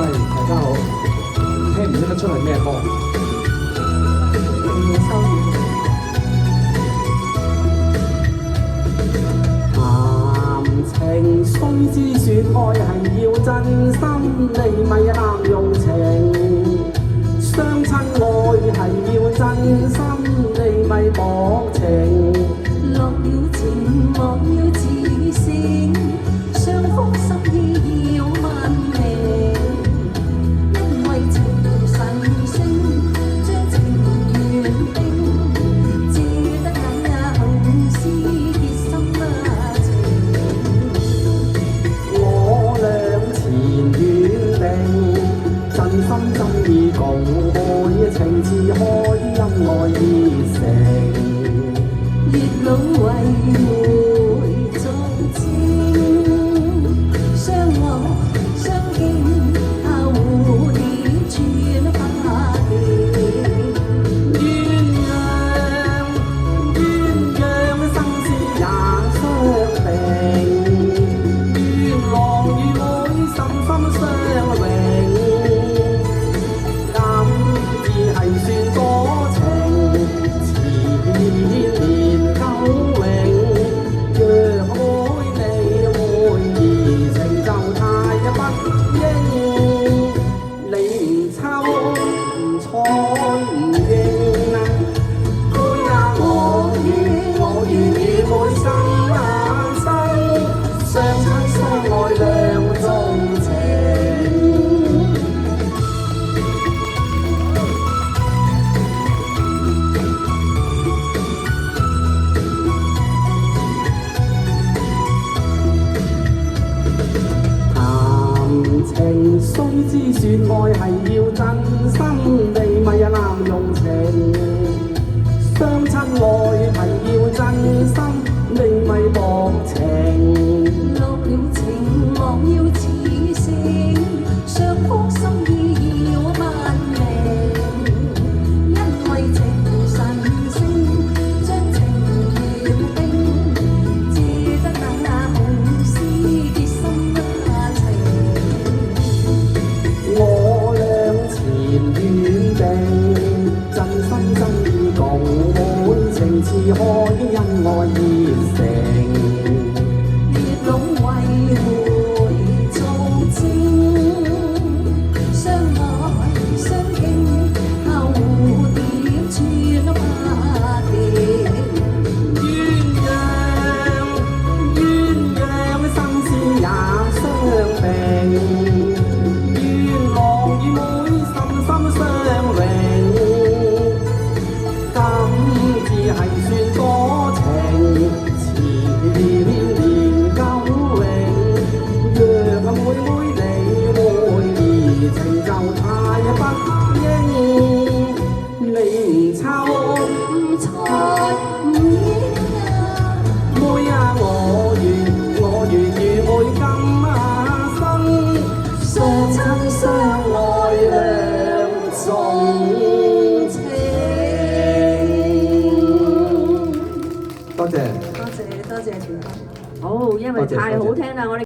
喂，大家好，聽唔聽得出係咩歌？夜修院。談情須知説愛係要真心，你咪濫用情。相親愛係要真心，你咪薄情。落了情，忘了自性，相福心意要萬名。因為情神聖，將情緣定，只得那紅絲結心情。我倆前緣定，真心真意共愛，情似海，恩愛熱誠。月老為會作證，相愛相敬，下蝴蝶轉花地。鴛鴦生死也相定，願郎與妹心心相榮。今只係算多情，千年舊永。若愛你會移情就太不應，你唔抽唔睬唔應啊！妹啊我願與妹生啊生，相親相愛兩種情。談情須知説愛係要真心，你咪濫用情。相親愛係要真心，你咪薄情。落了情，忘了自性，相福心意要萬名。因為情神聖，將情緣定，只得那紅絲結心情。我倆前緣定，真心真意共愛，情似海，恩愛熱誠。月老為會作證，相愛相敬，下蝴蝶轉花地。鴛鴦生死也相定，願郎與妹心心相榮。今只係算多情，千年舊永。若妹妹你會移情就太不應，你唔抽唔睬唔應啊！妹啊我願與妹今生，相親相愛兩種情。多謝。多謝全哥。好，因為多謝太好聽啦，我哋。